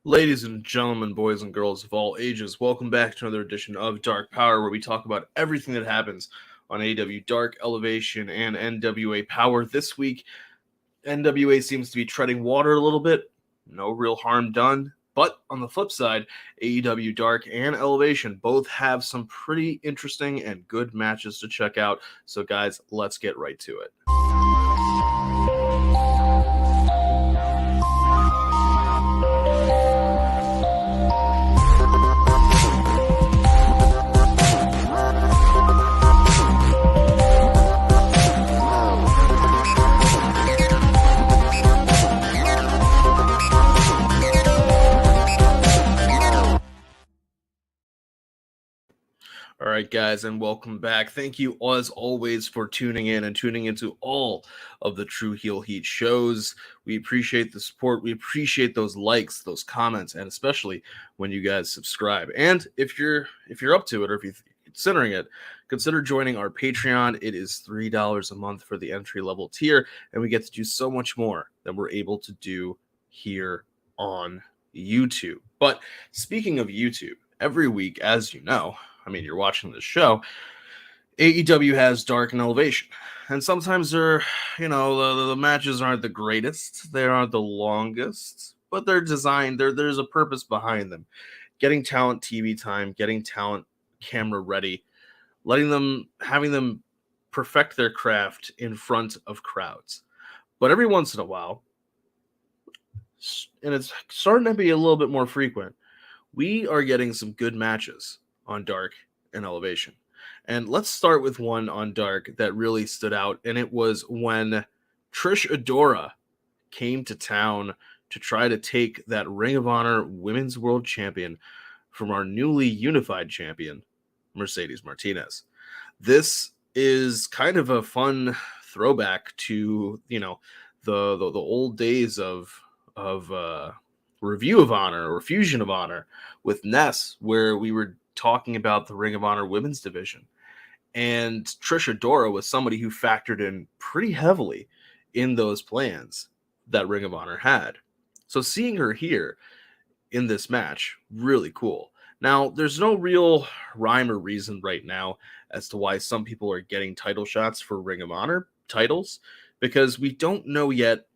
Ladies and gentlemen, boys and girls of all ages, welcome back to another edition of Dark Powerrr, where we talk about everything that happens on AEW Dark, Elevation, and NWA Powerrr. This week, NWA seems to be treading water a little bit. No real harm done. But on the flip side, AEW Dark and Elevation both have some pretty interesting and good matches to check out. So guys, let's get right to it. All right, guys, and welcome back. Thank you, as always, for tuning in and tuning into all of the True Heel Heat shows. We appreciate the support. We appreciate those likes, those comments, and especially when you guys subscribe. And if you're up to it, or if you're considering it, consider joining our Patreon. It is $3 a month for the entry-level tier, and we get to do so much more than we're able to do here on YouTube. But speaking of YouTube, every week, as you know, you're watching this show, AEW has Dark and Elevation. And sometimes they're, the matches aren't the greatest. They aren't the longest, but they're designed, there's a purpose behind them. Getting talent TV time, getting talent camera ready, having them perfect their craft in front of crowds. But every once in a while, and it's starting to be a little bit more frequent, we are getting some good matches on Dark and Elevation. And let's start with one on Dark that really stood out, and it was when Trish Adora came to town to try to take that Ring of Honor Women's World Champion from our newly unified champion, Mercedes Martinez. This is kind of a fun throwback to, the old days of Review of Honor or Fusion of Honor with Ness, where we were talking about the Ring of Honor women's division. And Trish Adora was somebody who factored in pretty heavily in those plans that Ring of Honor had. So seeing her here in this match, really cool. Now, there's no real rhyme or reason right now as to why some people are getting title shots for Ring of Honor titles, because we don't know yet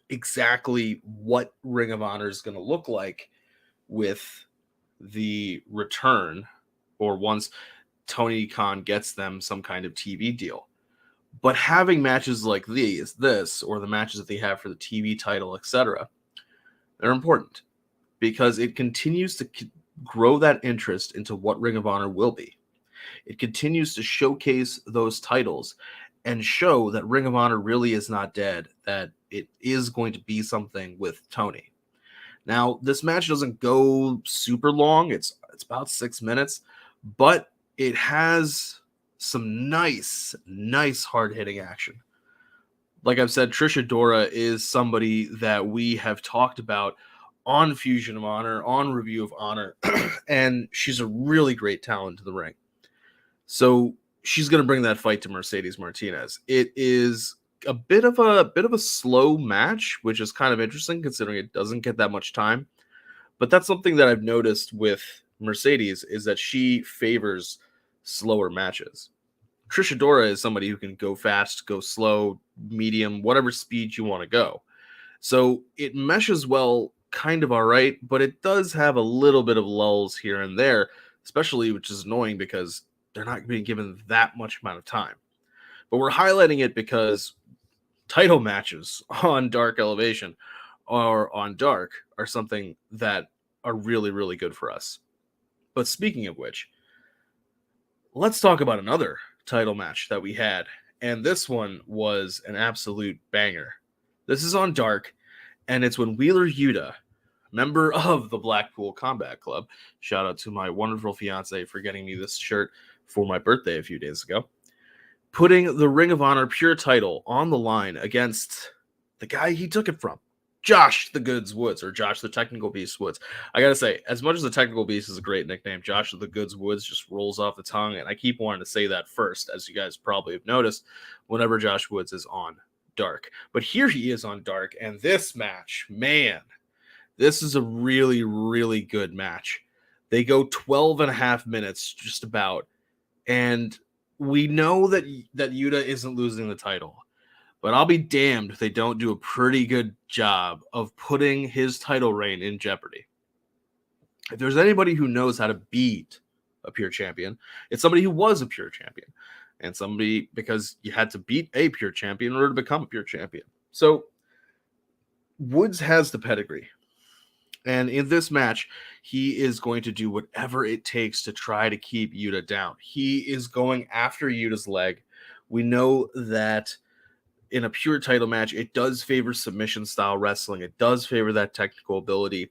exactly what Ring of Honor is going to look like with the return, or once Tony Khan gets them some kind of TV deal. But having matches like this, or the matches that they have for the TV title, etc., they're important because it continues to grow that interest into what Ring of Honor will be. It continues to showcase those titles and show that Ring of Honor really is not dead, that it is going to be something with Tony. Now, this match doesn't go super long. It's about 6 minutes, but it has some nice hard-hitting action. Like I've said, Trish Adora is somebody that we have talked about on Fusion of Honor, on Review of Honor, and she's a really great talent to the ring. So she's going to bring that fight to Mercedes Martinez. It is a bit of a slow match, which is kind of interesting considering it doesn't get that much time. But that's something that I've noticed with Mercedes, is that she favors slower matches. Trish Adora is somebody who can go fast, go slow, medium, whatever speed you want to go. So it meshes well, kind of all right, but it does have a little bit of lulls here and there, especially, which is annoying because they're not being given that much amount of time. But we're highlighting it because title matches on Dark Elevation or on Dark are something that are really, really good for us. But speaking of which, let's talk about another title match that we had. And this one was an absolute banger. This is on Dark, and it's when Wheeler Yuta, member of the Blackpool Combat Club, shout out to my wonderful fiance for getting me this shirt for my birthday a few days ago, putting the Ring of Honor Pure title on the line against the guy he took it from, Josh the Goods Woods, or Josh the Technical Beast Woods. I gotta say, as much as the Technical Beast is a great nickname, Josh the Goods Woods just rolls off the tongue, and I keep wanting to say that first, as you guys probably have noticed, whenever Josh Woods is on Dark. But here he is on Dark, and this match, man, This is a really, really good match. They go 12 and a half minutes, just about. And we know that Yuta isn't losing the title. But I'll be damned if they don't do a pretty good job of putting his title reign in jeopardy. If there's anybody who knows how to beat a pure champion, it's somebody who was a pure champion. And somebody, because you had to beat a pure champion in order to become a pure champion. So Woods has the pedigree. And in this match, he is going to do whatever it takes to try to keep Yuta down. He is going after Yuta's leg. We know that in a pure title match, it does favor submission style wrestling. It does favor that technical ability.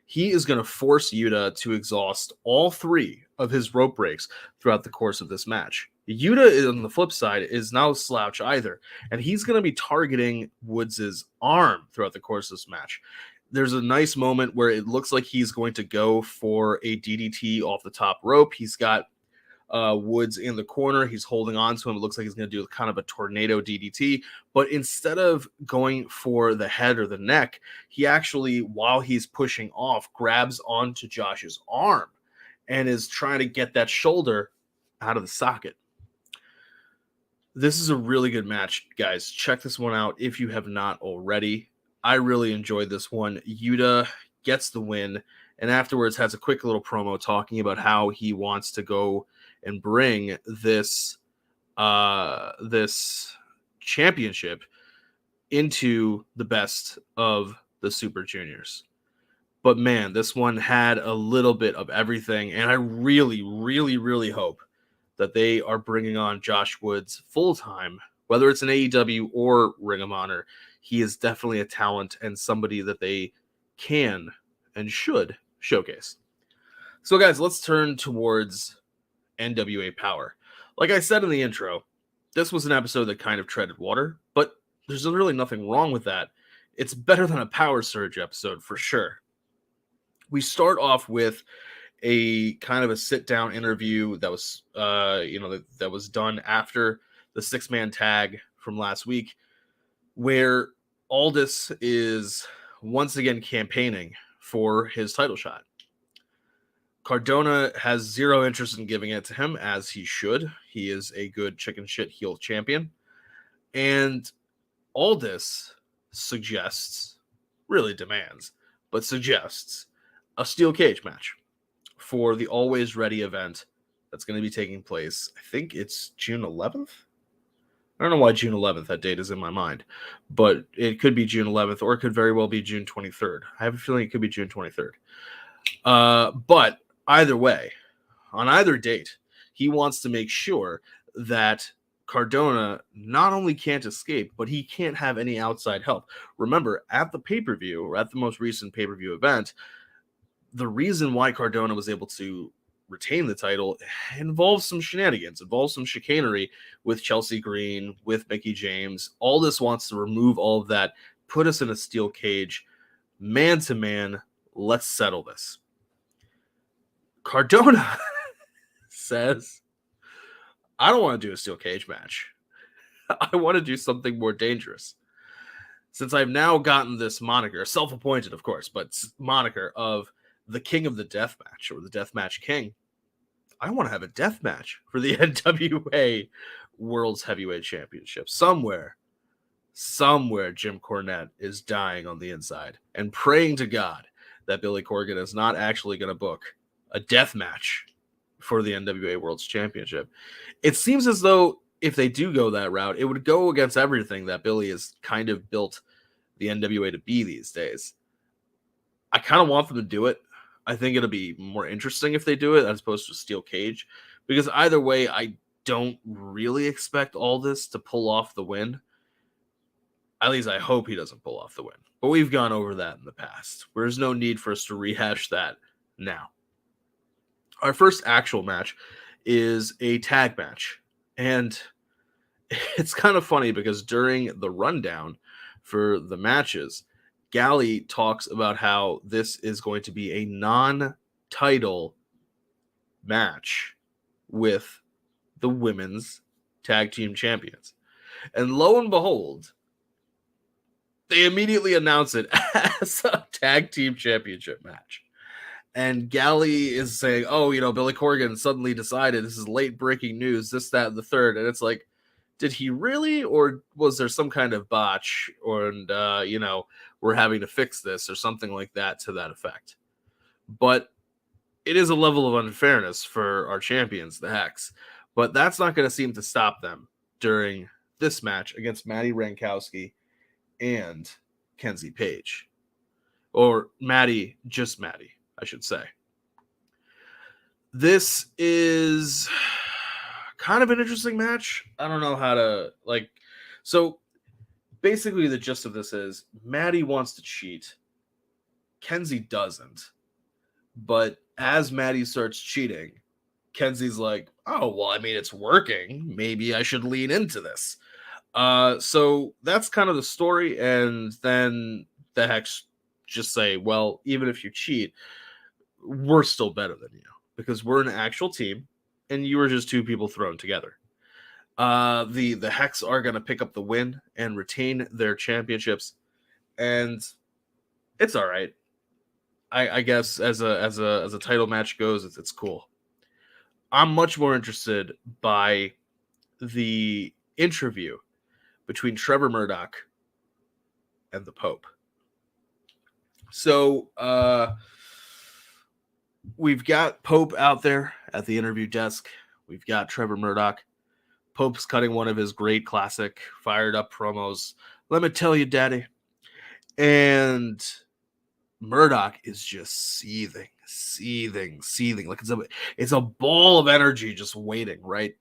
He is going to force Yuta to exhaust all 3 of his rope breaks throughout the course of this match. Yuta, on the flip side, is no slouch either, and he's going to be targeting Woods' arm throughout the course of this match. There's a nice moment where it looks like he's going to go for a DDT off the top rope. He's got Woods in the corner. He's holding on to him. It looks like he's going to do kind of a tornado DDT, but instead of going for the head or the neck, he actually, while he's pushing off, grabs onto Josh's arm and is trying to get that shoulder out of the socket. This is a really good match, guys. Check this one out if you have not already. I really enjoyed this one. Yuta gets the win, and afterwards has a quick little promo talking about how he wants to go and bring this this championship into the best of the Super Juniors. But man, this one had a little bit of everything, and I really, really, really hope that they are bringing on Josh Woods full-time, whether it's an AEW or Ring of Honor. He is definitely a talent and somebody that they can and should showcase. So guys, let's turn towards NWA Powerrr. Like I said in the intro, this was an episode that kind of treaded water, but there's really nothing wrong with that. It's better than a Power Surge episode for sure. We start off with a kind of a sit-down interview that was, that was done after the 6-man tag from last week, where Aldis is once again campaigning for his title shot. Cardona has zero interest in giving it to him, as he should. He is a good chicken shit heel champion. And Aldis suggests, really demands, but suggests a steel cage match for the Always Ready event that's going to be taking place. I think it's June 11th. I don't know why June 11th, that date is in my mind, but it could be June 11th or it could very well be June 23rd. I have a feeling it could be June 23rd. But either way, on either date, he wants to make sure that Cardona not only can't escape, but he can't have any outside help. Remember, at the pay-per-view, or at the most recent pay-per-view event, the reason why Cardona was able to retain the title involves some shenanigans, involves some chicanery with Chelsea Green, with Mickie James. Aldis wants to remove all of that, put us in a steel cage, man to man. Let's settle this. Cardona says, I don't want to do a steel cage match. I want to do something more dangerous. Since I've now gotten this moniker, self-appointed, of course, but moniker of the King of the Death Match, or the Death Match King, I want to have a death match for the NWA World's Heavyweight Championship. Somewhere, Jim Cornette is dying on the inside and praying to God that Billy Corgan is not actually going to book a death match for the NWA World's Championship. It seems as though if they do go that route, it would go against everything that Billy has kind of built the NWA to be these days. I kind of want them to do it. I think it'll be more interesting if they do it as opposed to a steel cage, because either way, I don't really expect Aldis to pull off the win. At least I hope he doesn't pull off the win. But we've gone over that in the past. There's no need for us to rehash that now. Our first actual match is a tag match. And it's kind of funny because during the rundown for the matches, Galley talks about how this is going to be a non-title match with the women's tag team champions. And lo and behold, They immediately announce it as a tag team championship match. And Galley is saying, oh, Billy Corgan suddenly decided this is late breaking news, this, that, and the third. And it's like, did he really? Or was there some kind of botch? And, we're having to fix this or something like that to that effect. But it is a level of unfairness for our champions, the Hex. But that's not going to seem to stop them during this match against Maddie Rankowski and Kenzie Page. Or Maddie, I should say. This is kind of an interesting match. I don't know how to, so basically the gist of this is Maddie wants to cheat. Kenzie doesn't. But as Maddie starts cheating, Kenzie's like, oh, well, I mean, it's working. Maybe I should lean into this. So that's kind of the story. And then the Hex just say, well, even if you cheat, we're still better than you because we're an actual team and you were just two people thrown together. The Hex are going to pick up the win and retain their championships, and it's all right. I guess as a title match goes, it's cool. I'm much more interested by the interview between Trevor Murdoch and the Pope. So we've got Pope out there at the interview desk. We've got Trevor Murdoch. Pope's cutting one of his great classic fired up promos. Let me tell you, Daddy. And Murdoch is just seething. Like it's a ball of energy just waiting, right?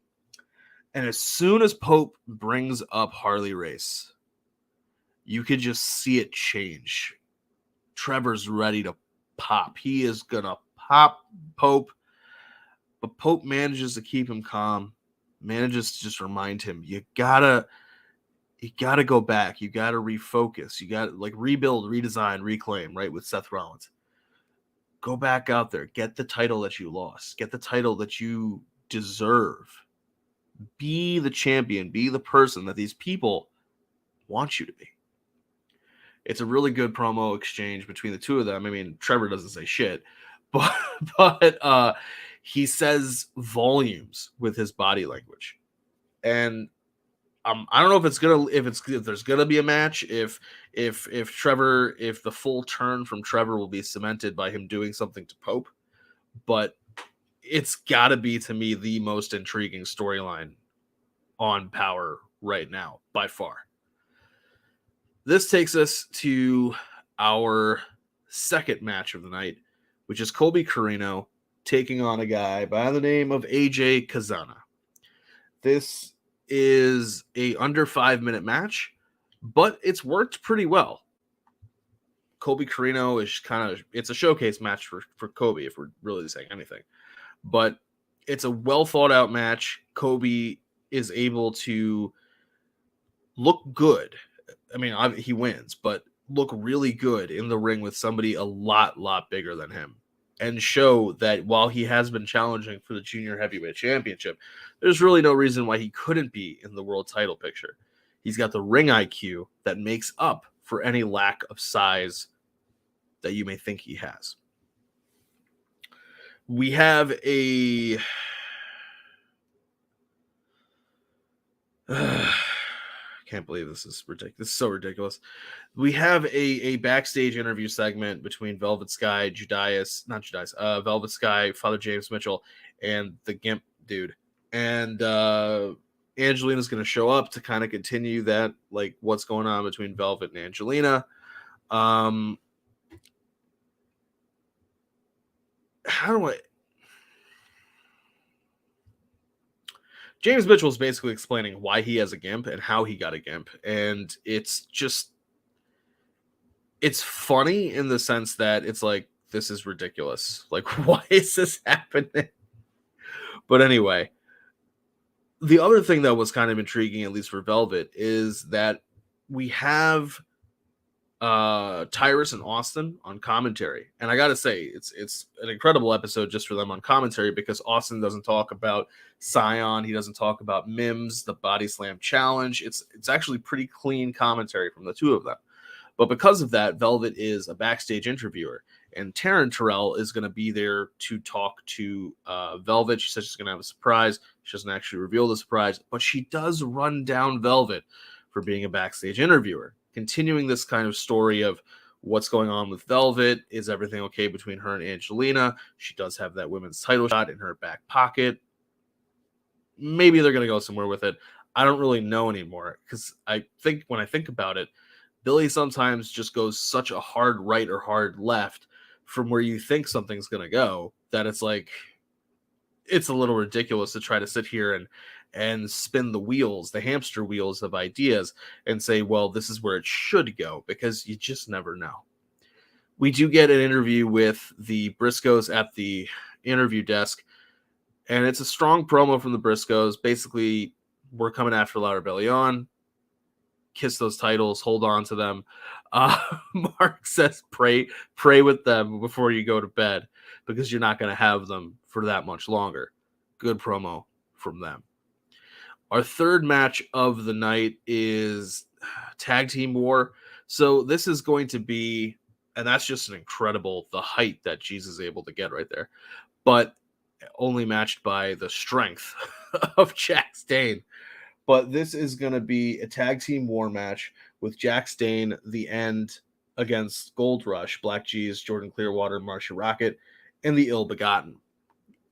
And as soon as Pope brings up Harley Race, you could just see it change. Trevor's ready to pop. He is going to pop Pope. But Pope manages to keep him calm. Manages to just remind him, you gotta go back. You gotta refocus. You gotta rebuild, redesign, reclaim, right? With Seth Rollins. Go back out there. Get the title that you lost. Get the title that you deserve. Be the champion. Be the person that these people want you to be. It's a really good promo exchange between the two of them. I mean, Trevor doesn't say shit, but he says volumes with his body language. And I don't know if there's gonna be a match, if the full turn from Trevor will be cemented by him doing something to Pope, but it's gotta be, to me, the most intriguing storyline on Powerrr right now, by far. This takes us to our second match of the night, which is Colby Corino taking on a guy by the name of AJ Kazana. This is a under 5-minute match, but it's worked pretty well. Colby Corino is it's a showcase match for Colby, if we're really saying anything. But it's a well thought out match. Colby is able to look good. I mean, he wins, but look really good in the ring with somebody a lot bigger than him, and show that while he has been challenging for the Junior Heavyweight Championship, there's really no reason why he couldn't be in the world title picture. He's got the ring IQ that makes up for any lack of size that you may think he has. We have a... can't believe this is ridiculous. This is so ridiculous. We have a backstage interview segment between Velvet Sky, Velvet Sky, Father James Mitchell, and the Gimp dude. And Angelina's going to show up to kind of continue that, what's going on between Velvet and Angelina. James Mitchell is basically explaining why he has a Gimp and how he got a Gimp. And it's funny in the sense that it's like, this is ridiculous. Why is this happening? But anyway, the other thing that was kind of intriguing, at least for Velvet, is that we have Tyrus and Austin on commentary. And I got to say, it's an incredible episode just for them on commentary, because Austin doesn't talk about Scion. He doesn't talk about Mims, the Body Slam Challenge. It's actually pretty clean commentary from the two of them. But because of that, Velvet is a backstage interviewer, and Taryn Terrell is going to be there to talk to Velvet. She says she's going to have a surprise. She doesn't actually reveal the surprise, but she does run down Velvet for being a backstage interviewer, continuing this kind of story of what's going on with Velvet. Is everything okay between her and Angelina? She does have that women's title shot in her back pocket. Maybe they're going to go somewhere with it. I don't really know anymore, because I think when I think about it, Billy sometimes just goes such a hard right or hard left from where you think something's going to go that it's like, it's a little ridiculous to try to sit here and spin the wheels, the hamster wheels of ideas, and say, well, this is where it should go, because you just never know. We do get an interview with the Briscoes at the interview desk, and it's a strong promo from the Briscoes. Basically, we're coming after La Rebellion. Kiss those titles, hold on to them. Mark says, pray with them before you go to bed, because you're not going to have them for that much longer. Good promo from them. Our third match of the night is Tag Team War. So this is going to be, and that's just an incredible, the height that Jesus is able to get right there, but only matched by the strength of Jack Stane. But this is going to be a Tag Team War match with Jack Stane, The End, against Gold Rush, Black G's, Jordan Clearwater, Marcia Rocket, and the Ill Begotten.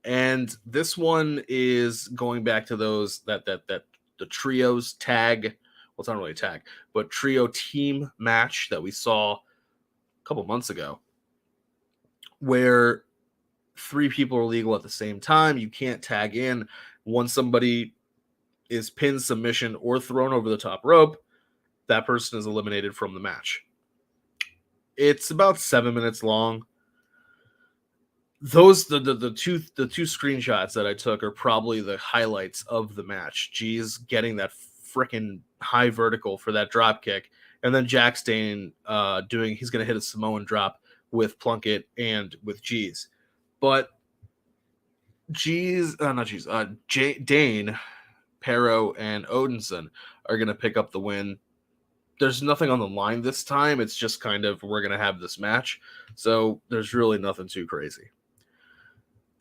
And this one is going back to those that the trios tag. Well, it's not really a tag, but trio team match that we saw a couple months ago, where 3 people are legal at the same time. You can't tag in. Once somebody is pinned, submission, or thrown over the top rope, that person is eliminated from the match. It's about 7 minutes long. Those the two screenshots that I took are probably the highlights of the match. G's getting that freaking high vertical for that drop kick, and then Jack Stane he's going to hit a Samoan drop with Plunkett and with G's. But Dane, Perro, and Odinson are going to pick up the win. There's nothing on the line this time. It's just kind of, we're going to have this match. So there's really nothing too crazy.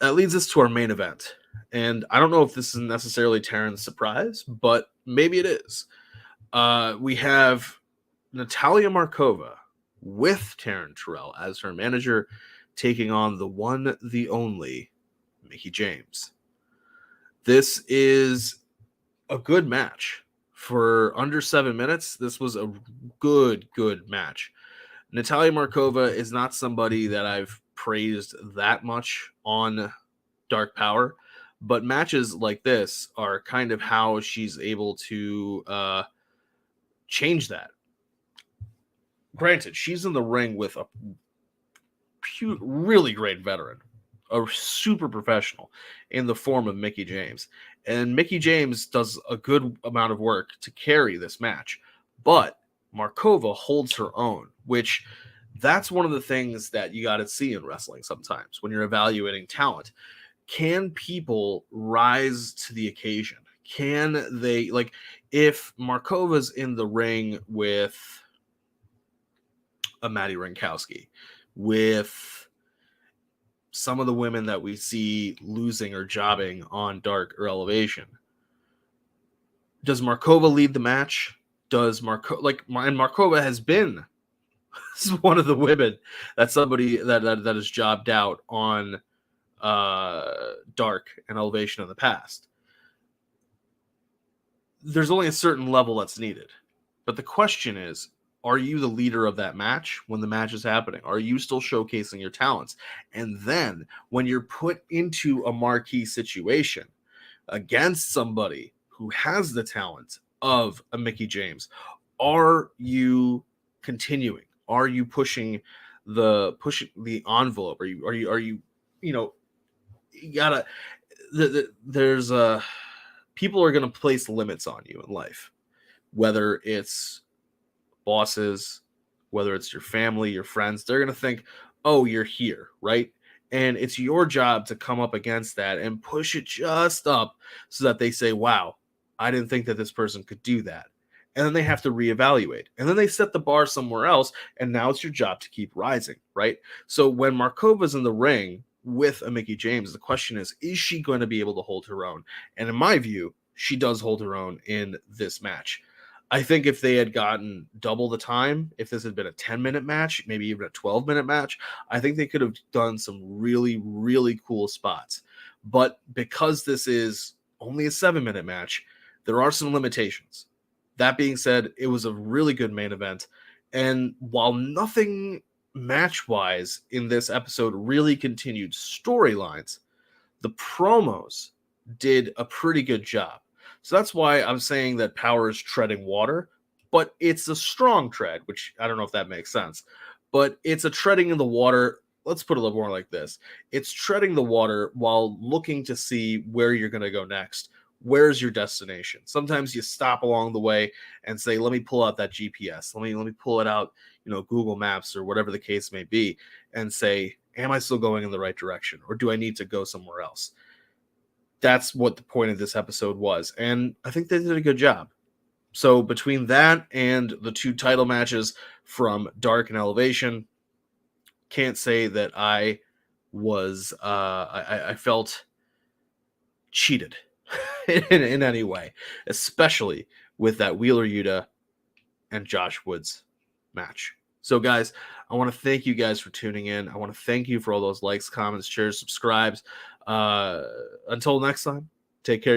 That leads us to our main event. And I don't know if this is necessarily Taryn's surprise, but maybe it is. We have Natalia Markova with Taryn Terrell as her manager, taking on the one, the only Mickie James. This is a good match. For under 7 minutes, this was a good match. Natalia Markova is not somebody that I've praised that much on Dark Powerrr, but matches like this are kind of how she's able to change that. Granted, she's in the ring with a really great veteran, a super professional in the form of Mickie James. And Mickie James does a good amount of work to carry this match. But Markova holds her own, which that's one of the things that you got to see in wrestling sometimes when you're evaluating talent. Can people rise to the occasion? Can they, like, if Markova's in the ring with a Maddie Rinkowski, with some of the women that we see losing or jobbing on Dark or Elevation, does Markova lead the match? Does Markova has been one of the women that somebody that has jobbed out on Dark and Elevation in the past. There's only a certain level that's needed. But the question is, are you the leader of that match when the match is happening? Are you still showcasing your talents? And then when you're put into a marquee situation against somebody who has the talent of a Mickie James, are you continuing? Are you pushing the envelope? Are you you gotta, there's people are going to place limits on you in life, whether it's bosses, whether it's your family, your friends. They're going to think, oh, you're here, right? And it's your job to come up against that and push it just up so that they say, wow, I didn't think that this person could do that. and then they have to reevaluate, and then they set the bar somewhere else, and now it's your job to keep rising, right? So when Markova's in the ring with a Mickie James, the question is she going to be able to hold her own? And in my view, she does hold her own in this match. I think if they had gotten double the time, if this had been a 10-minute match, maybe even a 12-minute match, I think they could have done some really, really cool spots. But because this is only a 7-minute match, there are some limitations. That being said, it was a really good main event. And while nothing match-wise in this episode really continued storylines, the promos did a pretty good job. So that's why I'm saying that Powerrr is treading water, but it's a strong tread, which I don't know if that makes sense. But it's a treading in the water. Let's put it a little more like this. It's treading the water while looking to see where you're going to go next. Where's your destination? Sometimes you stop along the way and say, let me pull out that GPS. Let me pull it out, Google Maps or whatever the case may be, and say, am I still going in the right direction? Or do I need to go somewhere else? That's what the point of this episode was. And I think they did a good job. So between that and the 2 title matches from Dark and Elevation, can't say that I was, I felt cheated in any way, especially with that Wheeler Yuta and Josh Woods match. So guys, I want to thank you guys for tuning in. I want to thank you for all those likes, comments, shares, subscribes. Until next time, take care.